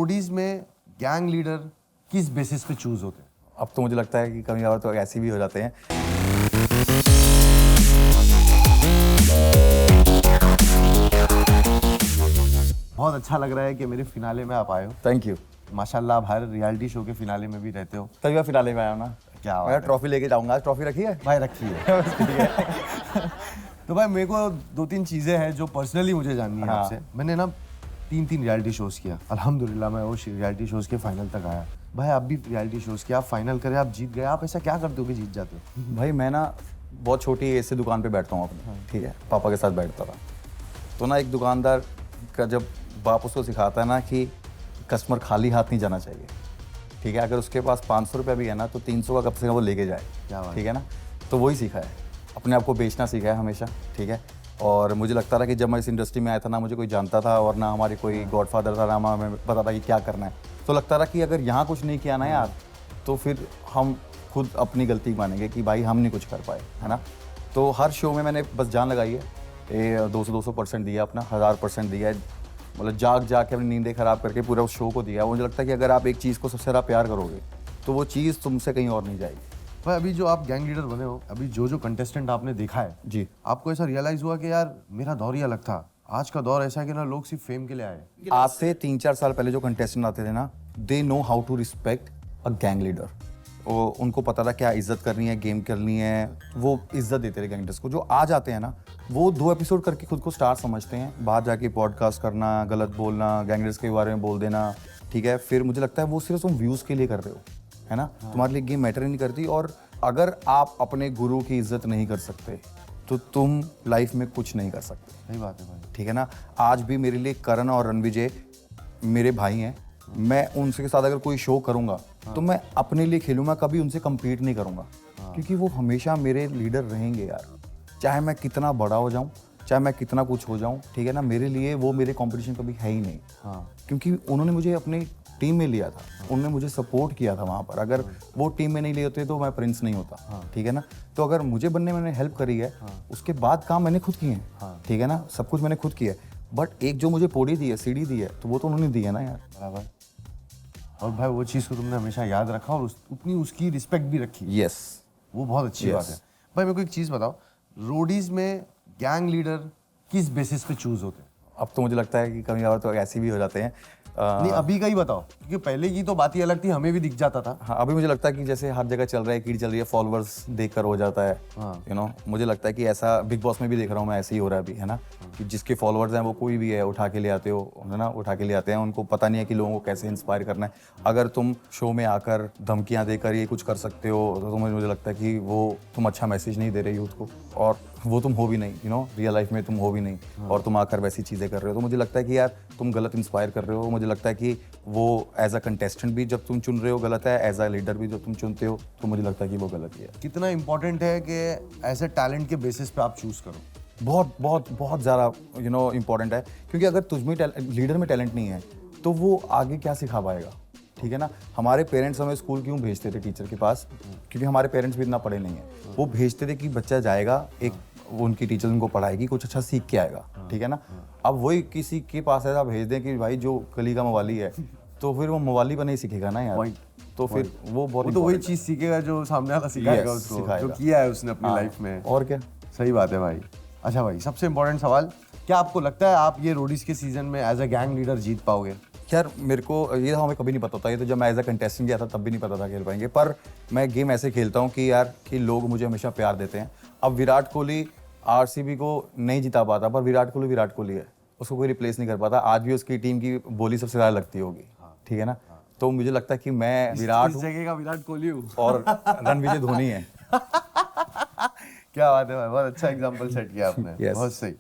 Roadies में gang leader किस basis पे चूज होते हैं? अब तो मुझे लगता है कि कभी कभार तो ऐसे भी हो जाते हैं। बहुत अच्छा लग रहा है कि मेरे फिनाले में आप आए हो। Thank you. माशाल्लाह, आप हर रियलिटी शो के फिनाले में भी रहते हो। तभी मैं फिनाले में आया हूँ ना। क्या बात मैं है। ट्रॉफी लेके जाऊंगा। आज ट्रॉफी रखी है भाई रखी है। तो भाई मेरे को 2-3 चीजें हैं जो पर्सनली मुझे जाननी है हाँ। आपसे। मैंने ना 3 रियलिटी शोज किया, अल्हम्दुलिल्लाह मैं वो रियलिटी शोज के फाइनल तक आया। भाई आप भी रियलिटी शोज किया, आप फाइनल करे, आप जीत गए। आप ऐसा क्या करते हो कि जीत जाते हो? भाई मैं ना बहुत छोटी एज से दुकान पे बैठता हूँ अपने, ठीक है, पापा के साथ बैठता था। तो ना एक दुकानदार का जब बाप उसको सिखाता है ना कि कस्टमर खाली हाथ नहीं जाना चाहिए, ठीक है, अगर उसके पास 500 रुपये भी है ना तो 300 का कब से वो लेके क्या जाए, बात ठीक है ना। तो वही सीखा है, अपने आप को बेचना सीखा है हमेशा, ठीक है। और मुझे लगता था कि जब मैं इस इंडस्ट्री में आया था ना मुझे कोई जानता था और ना हमारे कोई गॉडफादर था, ना हमें पता था कि क्या करना है। तो लगता था कि अगर यहाँ कुछ नहीं किया ना यार तो फिर हम खुद अपनी गलती मानेंगे कि भाई हम नहीं कुछ कर पाए, है ना। तो हर शो में मैंने बस जान लगाई है, ये 200% दिया, अपना 1000% दिया है, मतलब जाग के अपनी नींदें खराब करके पूरा उस शो को दिया है। मुझे लगता है कि अगर आप एक चीज़ को सबसे ज़्यादा प्यार करोगे तो वो चीज़ तुमसे कहीं और नहीं जाएगी। भाई अभी जो आप गैंग लीडर बने हो, अभी जो कंटेस्टेंट आपने देखा है जी। आपको ऐसा रियलाइज हुआ कि यार मेरा दौर ही अलग था, आज का दौर ऐसा है कि ना लोग सिर्फ फेम के लिए आए? आज से 3-4 साल पहले जो कंटेस्टेंट आते थे ना, they know how to respect a gang leader. उनको पता था क्या इज्जत करनी है, गेम करनी है, वो इज्जत देते थे गैंगस्टर्स को। जो आज आते हैं ना वो 2 एपिसोड करके खुद को स्टार समझते हैं, बाहर जाके पॉडकास्ट करना, गलत बोलना, गैंगस्टर्स के बारे में बोल देना, ठीक है। फिर मुझे लगता है वो सिर्फ तुम व्यूज़ के लिए कर रहे हो, है ना। तुम्हारे लिए गेम मैटर ही नहीं करती। और अगर आप अपने गुरु की इज्जत नहीं कर सकते तो तुम लाइफ में कुछ नहीं कर सकते। सही बात है भाई। ठीक है ना। आज भी मेरे लिए करण और रणविजय मेरे भाई हैं। मैं उनके साथ अगर कोई शो करूंगा तो मैं अपने लिए खेलूंगा, कभी उनसे compete नहीं करूंगा, क्योंकि वो हमेशा मेरे लीडर रहेंगे यार। चाहे मैं कितना बड़ा हो जाऊं, चाहे मैं कितना कुछ हो जाऊं, ठीक है ना, मेरे लिए वो मेरे कंपटीशन कभी है ही नहीं। क्योंकि उन्होंने मुझे अपनी टीम में लिया था, उन्होंने मुझे सपोर्ट किया था वहाँ पर। अगर वो टीम में नहीं लिए होते तो मैं प्रिंस नहीं होता, ठीक है ना। तो अगर मुझे बनने में हेल्प करी है, उसके बाद काम मैंने खुद किए हैं, ठीक है ना, सब कुछ मैंने खुद किया है। बट एक जो मुझे पौड़ी दी है, सीढ़ी दी है, तो वो तो उन्होंने दी है ना यार। बराबर। और भाई वो चीज़ को तुमने हमेशा याद रखा और उतनी उसकी रिस्पेक्ट भी रखी। यस, वो बहुत अच्छी बात है। भाई मेरे को एक चीज़ बताओ, रोडीज में गैंग लीडर किस बेसिस पे चूज होते हैं? अब तो मुझे लगता है कि कभी कभार तो ऐसे भी हो जाते हैं। नहीं अभी का ही बताओ, क्योंकि पहले की तो बात ही अलग थी, हमें भी दिख जाता था। हाँ, अभी मुझे लगता है कि जैसे हर जगह चल रहा है, कीड़ चल रही है, फॉलोअर्स देखकर हो जाता है, यू नो। मुझे लगता है कि ऐसा बिग बॉस में भी देख रहा हूँ मैं, ऐसे ही हो रहा है अभी, है ना, कि जिसके फॉलोअर्स हैं वो कोई भी है उठा के ले आते हो, है ना, उठा के ले आते हैं। उनको पता नहीं है कि लोगों को कैसे इंस्पायर करना है। अगर तुम शो में आकर धमकियाँ देकर ये कुछ कर सकते हो तो मुझे लगता है कि वो तुम अच्छा मैसेज नहीं दे रहे यूथ को, और वो तुम हो भी नहीं, यू नो, रियल लाइफ में तुम हो भी नहीं, और तुम आकर वैसी चीज़ें कर रहे हो। तो मुझे लगता है कि यार तुम गलत इंस्पायर कर रहे हो। मुझे लगता है कि वो एज अ कंटेस्टेंट भी जब तुम चुन रहे हो गलत है, एज अ लीडर भी जब तुम चुनते हो तो मुझे लगता है कि वो गलत ही है। कितना इंपॉर्टेंट है कि ऐसे टैलेंट के बेसिस पे आप चूज करो? बहुत बहुत बहुत ज़्यादा, यू नो, इम्पॉर्टेंट है। क्योंकि अगर तुझमें लीडर में टैलेंट नहीं है तो वो आगे क्या सिखा पाएगा, ठीक है ना। हमारे पेरेंट्स हमें स्कूल क्यों भेजते थे टीचर के पास? क्योंकि हमारे पेरेंट्स भी इतना पढ़े नहीं हैं। वो भेजते थे कि बच्चा जाएगा, एक उनकी टीचर उनको पढ़ाएगी, कुछ अच्छा सीख के आएगा, ठीक है ना। अब वही किसी के पास ऐसा भेज दें कि भाई जो कली का मवाली है, तो फिर वो मवाली पर नहीं सीखेगा ना यार। तो फिर वो बहुत तो वही चीज़ सीखेगा जो सामने वाला सिखाएगा Yes, उसको, सिखाएगा। जो किया है उसने अपनी लाइफ में। और क्या। सही बात है भाई। अच्छा भाई, सबसे इम्पोर्टेंट सवाल, क्या आपको लगता है आप ये रोडीज के सीजन में एज अ गैंग लीडर जीत पाओगे? यार मेरे को ये हमें कभी नहीं पता था, ये तो जब मैं एज अ कंटेस्टेंट गया था तब भी नहीं पता था खेल पाएंगे। पर मैं गेम ऐसे खेलता हूँ कि यार कि लोग मुझे हमेशा प्यार देते हैं। अब विराट कोहली आरसीबी को नहीं जिता पाता, पर विराट कोहली है, उसको कोई रिप्लेस नहीं कर पाता। आज भी उसकी टीम की बोली सबसे ज़्यादा लगती होगी, ठीक है ना। तो मुझे लगता है कि मैं विराट हूँ जगह का विराट कोहली हूँ और रणविजय धोनी है। क्या बात है भाई, बहुत अच्छा एग्जांपल सेट किया आपने। Yes. बहुत सही।